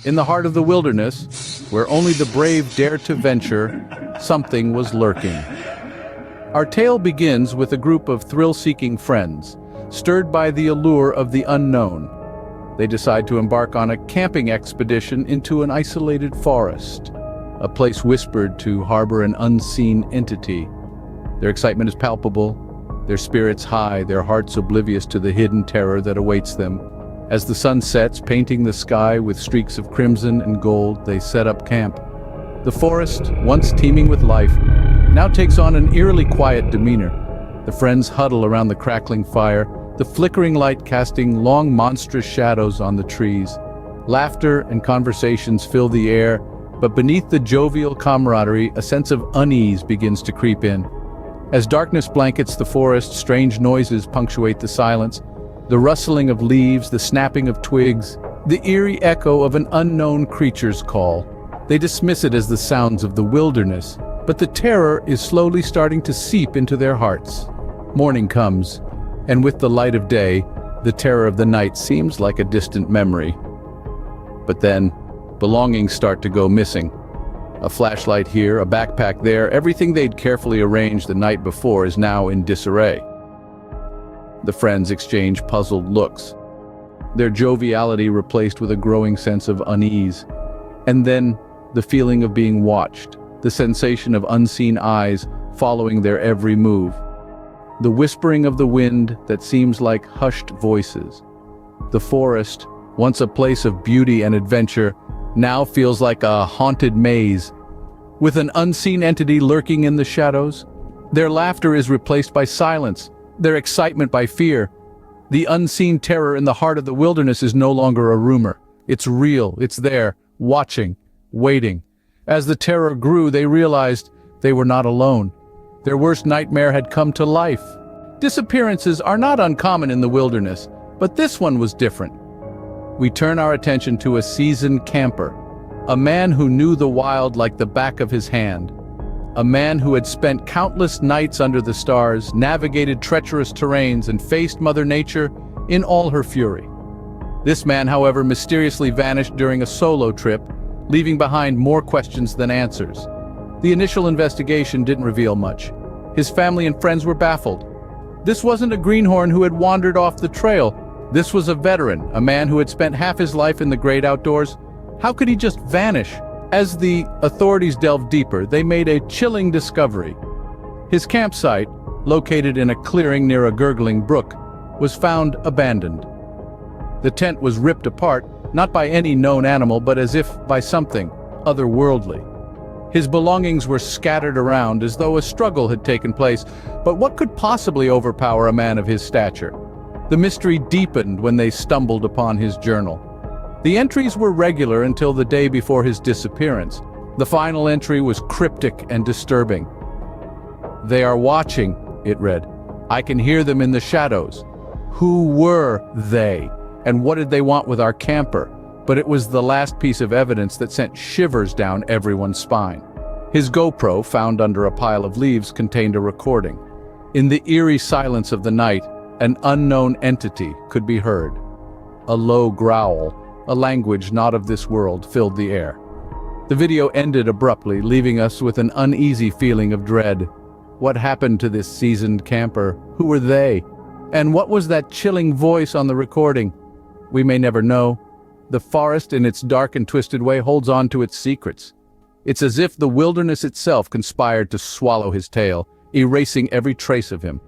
In the heart of the wilderness, where only the brave dare to venture, something was lurking. Our tale begins with a group of thrill-seeking friends, stirred by the allure of the unknown. They decide to embark on a camping expedition into an isolated forest, a place whispered to harbor an unseen entity. Their excitement is palpable, their spirits high, their hearts oblivious to the hidden terror that awaits them. As the sun sets, painting the sky with streaks of crimson and gold, they set up camp. The forest, once teeming with life, now takes on an eerily quiet demeanor. The friends huddle around the crackling fire, the flickering light casting long monstrous shadows on the trees. Laughter and conversations fill the air, but beneath the jovial camaraderie, a sense of unease begins to creep in. As darkness blankets the forest, strange noises punctuate the silence. The rustling of leaves, the snapping of twigs, the eerie echo of an unknown creature's call. They dismiss it as the sounds of the wilderness, but the terror is slowly starting to seep into their hearts. Morning comes, and with the light of day, the terror of the night seems like a distant memory. But then, belongings start to go missing. A flashlight here, a backpack there, everything they'd carefully arranged the night before is now in disarray. The friends exchange puzzled looks, their joviality replaced with a growing sense of unease. And then, the feeling of being watched, the sensation of unseen eyes following their every move. The whispering of the wind that seems like hushed voices. The forest, once a place of beauty and adventure, now feels like a haunted maze. With an unseen entity lurking in the shadows, their laughter is replaced by silence, their excitement by fear. The unseen terror in the heart of the wilderness is no longer a rumor. It's real, it's there, watching, waiting. As the terror grew, they realized they were not alone. Their worst nightmare had come to life. Disappearances are not uncommon in the wilderness, but this one was different. We turn our attention to a seasoned camper, a man who knew the wild like the back of his hand. A man who had spent countless nights under the stars, navigated treacherous terrains, and faced Mother Nature in all her fury. This man, however, mysteriously vanished during a solo trip, leaving behind more questions than answers. The initial investigation didn't reveal much. His family and friends were baffled. This wasn't a greenhorn who had wandered off the trail. This was a veteran, a man who had spent half his life in the great outdoors. How could he just vanish? As the authorities delved deeper, they made a chilling discovery. His campsite, located in a clearing near a gurgling brook, was found abandoned. The tent was ripped apart, not by any known animal, but as if by something otherworldly. His belongings were scattered around as though a struggle had taken place, but what could possibly overpower a man of his stature? The mystery deepened when they stumbled upon his journal. The entries were regular until the day before his disappearance. The final entry was cryptic and disturbing. "They are watching," it read. "I can hear them in the shadows." Who were they? And what did they want with our camper? But it was the last piece of evidence that sent shivers down everyone's spine. His GoPro, found under a pile of leaves, contained a recording. In the eerie silence of the night, an unknown entity could be heard. A low growl, a language not of this world, filled the air. The video ended abruptly, leaving us with an uneasy feeling of dread. What happened to this seasoned camper? Who were they? And what was that chilling voice on the recording? We may never know. The forest, in its dark and twisted way, holds on to its secrets. It's as if the wilderness itself conspired to swallow his tale, erasing every trace of him.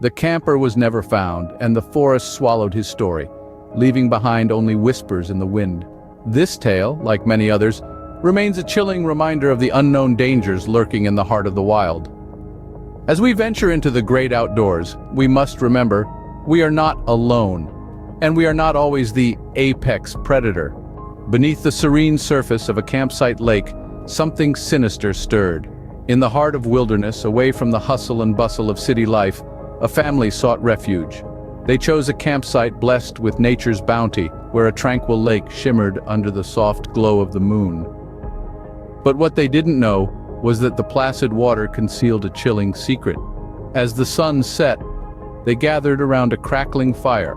The camper was never found, and the forest swallowed his story, leaving behind only whispers in the wind. This tale, like many others, remains a chilling reminder of the unknown dangers lurking in the heart of the wild. As we venture into the great outdoors, we must remember we are not alone, and we are not always the apex predator. Beneath the serene surface of a campsite lake, something sinister stirred. In the heart of wilderness, away from the hustle and bustle of city life, a family sought refuge. They chose a campsite blessed with nature's bounty, where a tranquil lake shimmered under the soft glow of the moon. But what they didn't know was that the placid water concealed a chilling secret. As the sun set, they gathered around a crackling fire,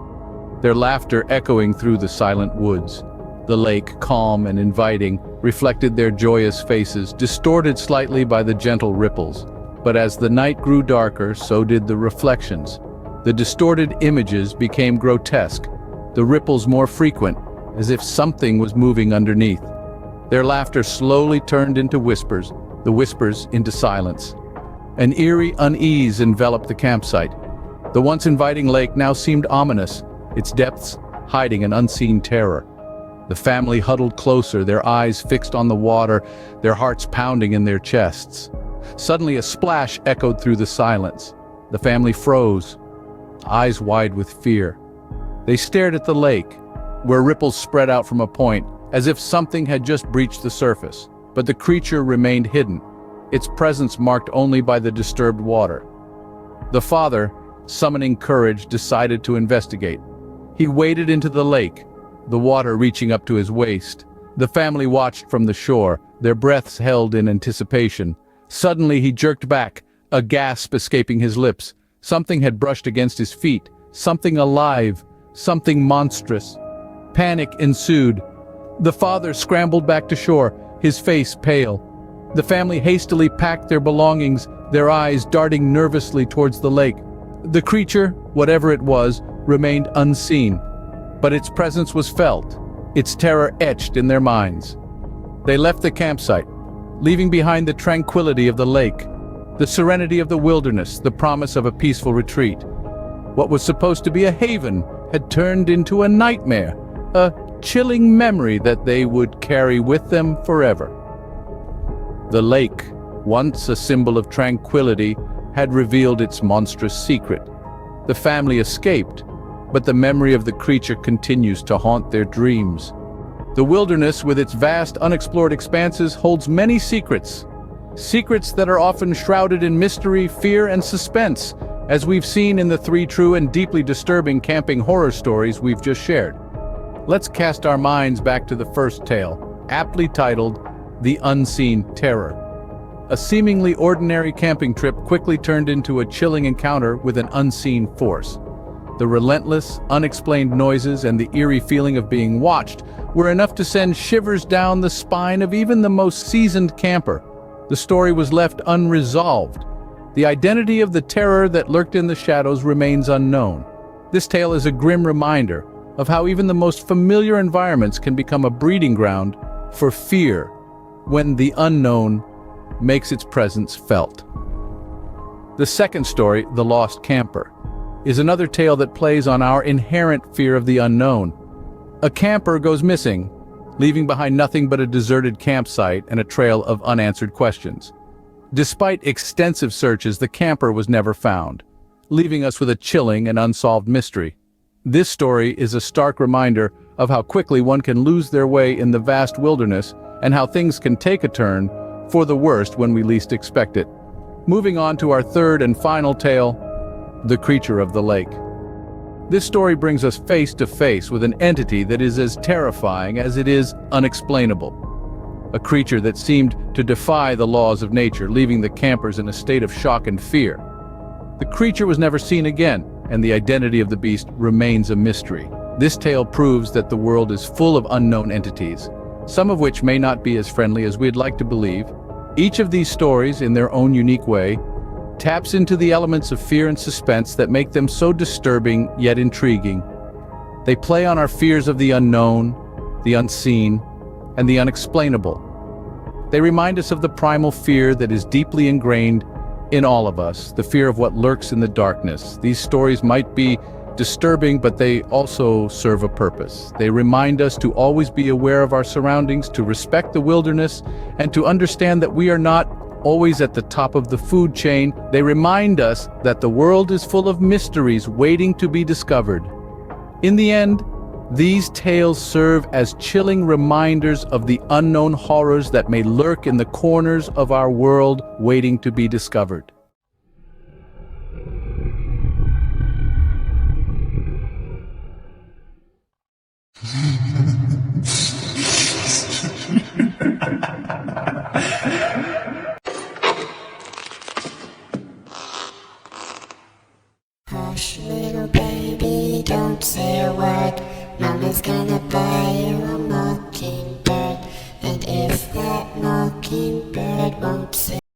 their laughter echoing through the silent woods. The lake, calm and inviting, reflected their joyous faces, distorted slightly by the gentle ripples. But as the night grew darker, so did the reflections. The distorted images became grotesque, the ripples more frequent, as if something was moving underneath. Their laughter slowly turned into whispers, the whispers into silence. An eerie unease enveloped the campsite. The once inviting lake now seemed ominous, its depths hiding an unseen terror. The family huddled closer, their eyes fixed on the water, their hearts pounding in their chests. Suddenly a splash echoed through the silence. The family froze, eyes wide with fear. They stared at the lake, where ripples spread out from a point, as if something had just breached the surface. But the creature remained hidden, its presence marked only by the disturbed water. The father, summoning courage, decided to investigate. He waded into the lake, the water reaching up to his waist. The family watched from the shore, their breaths held in anticipation. Suddenly he jerked back, a gasp escaping his lips. Something had brushed against his feet, something alive, something monstrous. Panic ensued. The father scrambled back to shore, his face pale. The family hastily packed their belongings, their eyes darting nervously towards the lake. The creature, whatever it was, remained unseen, but its presence was felt, its terror etched in their minds. They left the campsite, leaving behind the tranquility of the lake, the serenity of the wilderness, the promise of a peaceful retreat. What was supposed to be a haven had turned into a nightmare, a chilling memory that they would carry with them forever. The lake, once a symbol of tranquility, had revealed its monstrous secret. The family escaped, but the memory of the creature continues to haunt their dreams. The wilderness, with its vast, unexplored expanses, holds many secrets. Secrets that are often shrouded in mystery, fear, and suspense, as we've seen in the 3 true and deeply disturbing camping horror stories we've just shared. Let's cast our minds back to the first tale, aptly titled The Unseen Terror. A seemingly ordinary camping trip quickly turned into a chilling encounter with an unseen force. The relentless, unexplained noises and the eerie feeling of being watched were enough to send shivers down the spine of even the most seasoned camper. The story was left unresolved. The identity of the terror that lurked in the shadows remains unknown. This tale is a grim reminder of how even the most familiar environments can become a breeding ground for fear when the unknown makes its presence felt. The second story, The Lost Camper, is another tale that plays on our inherent fear of the unknown. A camper goes missing, leaving behind nothing but a deserted campsite and a trail of unanswered questions. Despite extensive searches, the camper was never found, leaving us with a chilling and unsolved mystery. This story is a stark reminder of how quickly one can lose their way in the vast wilderness and how things can take a turn for the worst when we least expect it. Moving on to our third and final tale, The Creature of the Lake. This story brings us face to face with an entity that is as terrifying as it is unexplainable. A creature that seemed to defy the laws of nature, leaving the campers in a state of shock and fear. The creature was never seen again, and the identity of the beast remains a mystery. This tale proves that the world is full of unknown entities, some of which may not be as friendly as we'd like to believe. Each of these stories, in their own unique way, taps into the elements of fear and suspense that make them so disturbing yet intriguing. They play on our fears of the unknown, the unseen, and the unexplainable. They remind us of the primal fear that is deeply ingrained in all of us, the fear of what lurks in the darkness. These stories might be disturbing, but they also serve a purpose. They remind us to always be aware of our surroundings, to respect the wilderness, and to understand that we are not always at the top of the food chain. They remind us that the world is full of mysteries waiting to be discovered. In the end, these tales serve as chilling reminders of the unknown horrors that may lurk in the corners of our world waiting to be discovered. Hush, little baby, don't say a word. Mama's gonna buy you a mug. mockingbird won't sing.